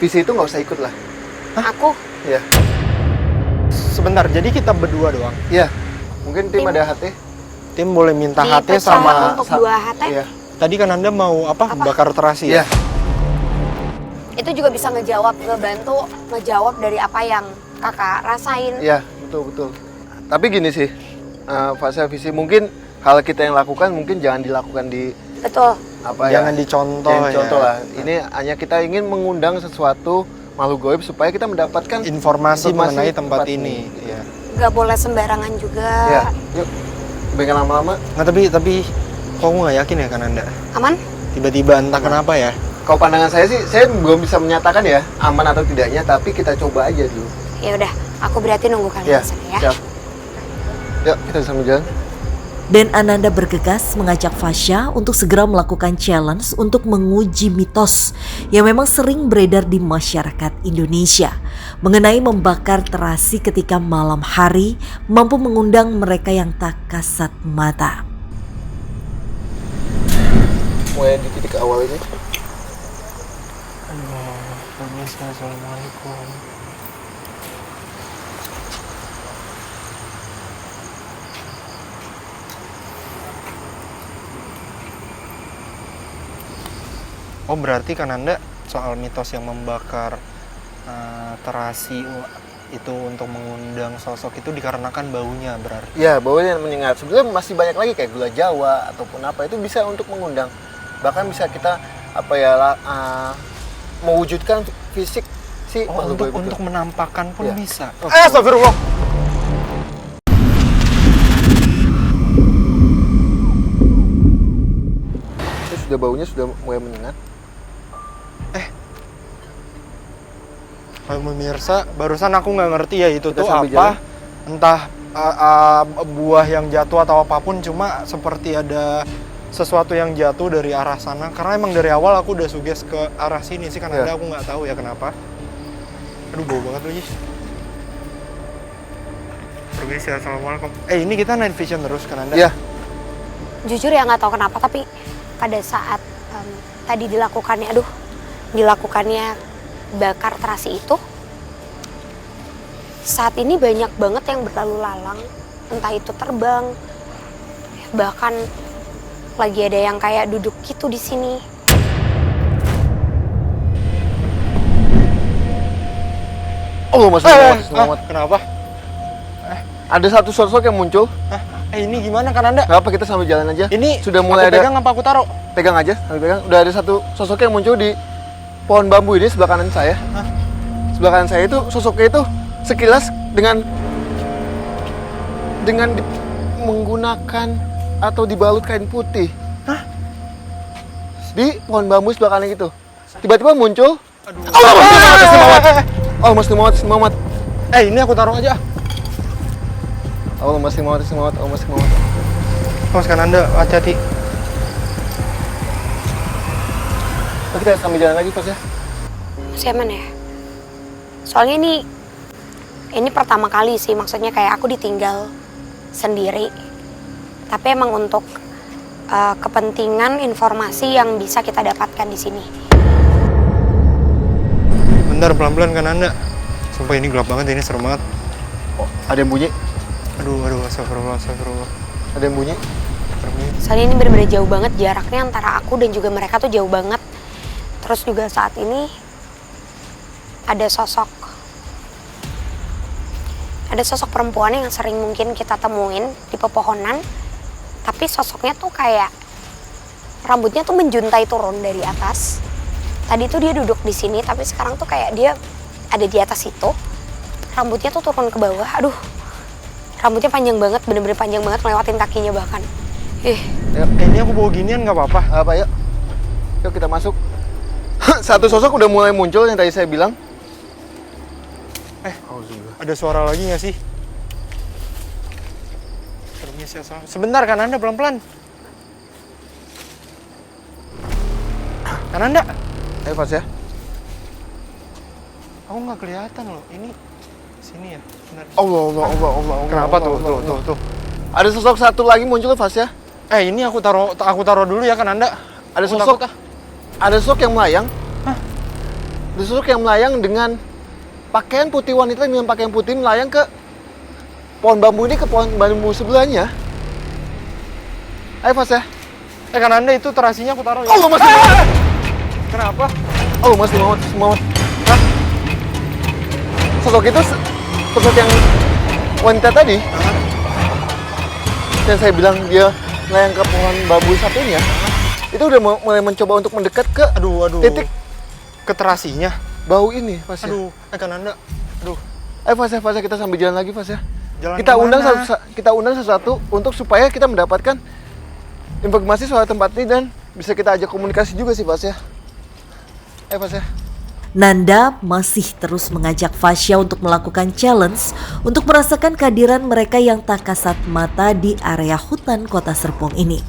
Visi itu nggak usah ikut lah. Hah? Aku? Iya. Sebentar, jadi kita berdua doang? Iya. Mungkin tim ada HT. Tim boleh minta HT Dipercaya sama... untuk 2 HT? Iya. Tadi kan Anda mau apa? Bakar terasi Iya. ya? Itu juga bisa ngebantu ngejawab dari apa yang kakak rasain. Iya, betul. Tapi gini sih, fase visi mungkin hal kita yang lakukan mungkin jangan dilakukan di Betul. Jangan dicontoh jangan ya. contoh lah. Ini hanya kita ingin mengundang sesuatu makhluk gaib supaya kita mendapatkan informasi mengenai tempat ini. Iya. Gak boleh sembarangan juga. Ya, yuk. Pengen lama-lama. Nah tapi kok aku nggak yakin ya kan Anda? Aman? Tiba-tiba entah kenapa ya. Kalau pandangan saya sih, saya belum bisa menyatakan ya aman atau tidaknya, tapi kita coba aja dulu. Ya udah, aku berarti nunggu kalian di sana ya. Siap. Yuk, kita sambil jalan. Dan Ananda bergegas mengajak Fasya untuk segera melakukan challenge untuk menguji mitos yang memang sering beredar di masyarakat Indonesia mengenai membakar terasi ketika malam hari mampu mengundang mereka yang tak kasat mata. Mulai di titik awal ini. Assalamualaikum. Oh berarti kan Anda soal mitos yang membakar terasi itu untuk mengundang sosok itu dikarenakan baunya berarti? Ya, baunya menyengat. Sebenarnya masih banyak lagi kayak gula Jawa ataupun apa itu bisa untuk mengundang. Bahkan bisa kita mewujudkan fisik si makhluk gaib untuk menampakkan pun bisa. Astagfirullah. Itu sudah baunya sudah mulai menyengat. Pemirsa, barusan aku nggak ngerti ya itu Kita tuh sambil apa. Entah buah yang jatuh atau apapun, cuma seperti ada sesuatu yang jatuh dari arah sana. Karena emang dari awal aku udah suges ke arah sini sih, kan ada aku nggak tahu ya kenapa. Aduh bau banget lagi. Permisi, assalamualaikum. Ini kita night vision terus kan Anda? Iya. Jujur ya nggak tahu kenapa, tapi pada saat tadi dilakukannya bakar terasi itu, saat ini banyak banget yang berlalu lalang, entah itu terbang, bahkan lagi ada yang kayak duduk gitu di sini. Oh, Mas Muhammad. Kenapa? Ada satu sosok yang muncul. Ini gimana kan Anda? Gak apa, kita sambil jalan aja. Ini sudah mulai aku ada. pegang apa aku taruh? Pegang aja, sambil pegang. Udah ada satu sosok yang muncul di pohon bambu ini sebelah kanan saya. Sebelah kanan saya itu sosoknya itu sekilas dengan menggunakan atau dibalut kain putih. Di pohon bambu sebelah kanan itu. Tiba-tiba muncul. Allah Mas Muhammad. Ini aku taruh aja. Allah Mas Muhammad. Mas kan Anda, hati-hati. Kita sambil jalan lagi pas ya. Masih aman ya? Soalnya ini pertama kali sih, maksudnya kayak aku ditinggal sendiri. Tapi emang untuk kepentingan informasi yang bisa kita dapatkan di sini. Bentar, pelan-pelan kan Anda. Sumpah ini gelap banget, ini serem banget. Oh, ada yang bunyi. Aduh, astagfirullah. Ada yang bunyi. Soalnya ini benar-benar jauh banget jaraknya antara aku dan juga mereka tuh jauh banget. Terus juga saat ini ada sosok perempuan yang sering mungkin kita temuin di pepohonan, tapi sosoknya tuh kayak rambutnya tuh menjuntai turun dari atas. Tadi tuh dia duduk di sini, tapi sekarang tuh kayak dia ada di atas itu. Rambutnya tuh turun ke bawah. Aduh, rambutnya panjang banget, bener-bener panjang banget, ngelewatin kakinya bahkan. Ini aku bawa ginian nggak apa-apa? Apa yuk? Yuk kita masuk. Satu sosok udah mulai muncul yang tadi saya bilang. Ada suara lagi nggak sih? Permisi, sebentar kan Anda, pelan-pelan. Kan Anda? Ayo pas ya. Aku nggak kelihatan loh. Ini sini ya. Benar. Allah. Kenapa tuh? Ada sosok satu lagi muncul pas ya. Ini aku taruh dulu ya kan Anda. Ada sosok yang melayang. Ada sosok yang melayang dengan pakaian putih, wanita dengan pakaian putih melayang ke pohon bambu ini, ke pohon bambu sebelahnya. Ayo Fas ya. Kananda itu terasinya aku taruh ya. Allah Mas Muhammad. Kenapa? Allah Mas Muhammad. Hah? Sosok itu sosok yang wanita tadi. Yang saya bilang dia melayang ke pohon bambu satunya. Itu udah mulai mencoba untuk mendekat ke Aduh. titik Ke terasinya. bau ini, Fas ya. Aduh, Kananda. Aduh. Ayo Fas ya, kita sambil jalan lagi Fas ya. Jalan Kita undang sesuatu untuk supaya kita mendapatkan informasi soal tempat ini dan bisa kita ajak komunikasi juga sih Fas ya. Ayo Fas ya. Nanda masih terus mengajak Fasya untuk melakukan challenge untuk merasakan kehadiran mereka yang tak kasat mata di area hutan Kota Serpong ini.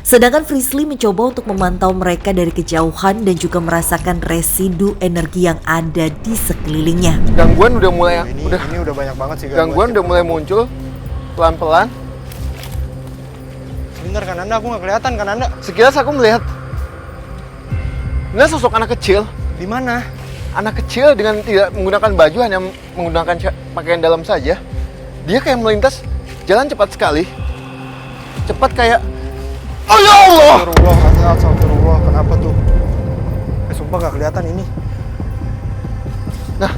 Sedangkan Frisly mencoba untuk memantau mereka dari kejauhan dan juga merasakan residu energi yang ada di sekelilingnya. Gangguan udah mulai Ini udah banyak banget sih gangguan udah mulai muncul pelan-pelan. Sebentar Kananda, aku nggak kelihatan Kananda. Sekilas aku melihat sosok anak kecil. Di mana? Anak kecil dengan tidak menggunakan baju, hanya menggunakan pakaian dalam saja. Dia kayak melintas jalan cepat sekali. Cepat kayak, oh ya Allah! Astagfirullah, kenapa tuh? Sumpah nggak kelihatan ini. Nah,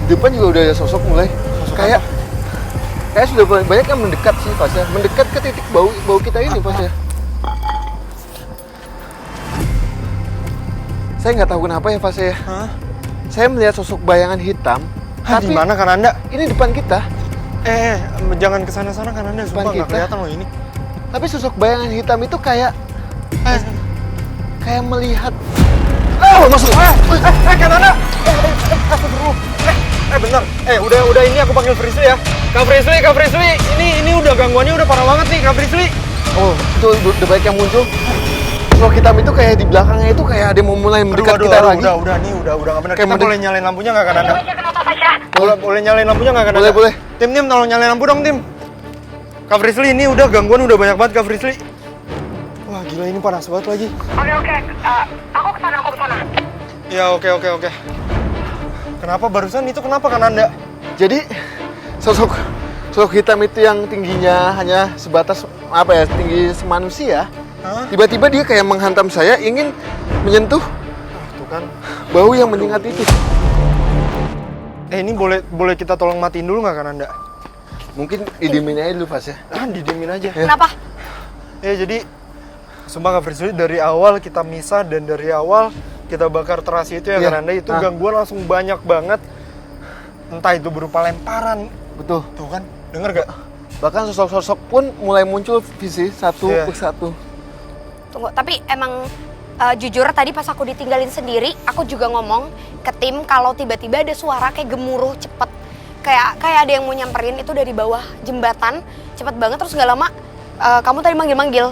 di depan juga udah ada sosok mulai kayak sudah banyak yang mendekat sih Fas ya. Mendekat ke titik bau kita ini Fas ya. Saya nggak tahu kenapa ya Fas ya. Hah? Saya melihat sosok bayangan hitam. Di mana Kananda? Ini depan kita. Jangan kesana-sana Kananda, sumpah nggak kita. kelihatan loh ini. Tapi sosok bayangan hitam itu kayak melihat. Masuk. Kananda. Bentar. Udah ini aku panggil Frisly ya. Kak Frisly, ini udah gangguannya udah parah banget nih, Kak Frisly. Oh, itu udah banyak yang muncul. Sosok hitam itu kayak di belakangnya itu kayak ada mau mulai mendekat kita lagi. Udah nggak benar. Kayak Kita boleh nyalain lampunya nggak Kananda? Boleh nyalain lampunya nggak Kananda? Boleh. Tim, tolong nyalain lampu dong, Tim. Kak Frisly, ini udah gangguan udah banyak banget Kak Frisly. Wah, gila ini panas banget lagi. Oke. Aku kesana. Ya, oke. Kenapa barusan itu kenapa Kananda? Jadi sosok hitam itu yang tingginya hanya sebatas tinggi semanusia. Hah? Tiba-tiba dia kayak menghantam saya, ingin menyentuh Tuh kan. bau yang menyengat itu. Ini boleh kita tolong matiin dulu nggak Kananda? Mungkin didiemin aja dulu Fas ya. Didiemin aja. Kenapa? Jadi sumpah Kak Frisly, dari awal kita misah dan dari awal kita bakar terasi itu ya Iya. Kananda, itu gangguan langsung banyak banget. Entah itu berupa lemparan. Betul. Tuh kan, denger gak? Bahkan sosok-sosok pun mulai muncul visi satu Iya. persatu. Tunggu, tapi emang jujur tadi pas aku ditinggalin sendiri, aku juga ngomong ke tim kalau tiba-tiba ada suara kayak gemuruh cepet. Kayak ada yang mau nyamperin itu dari bawah jembatan, cepet banget terus nggak lama kamu tadi manggil-manggil.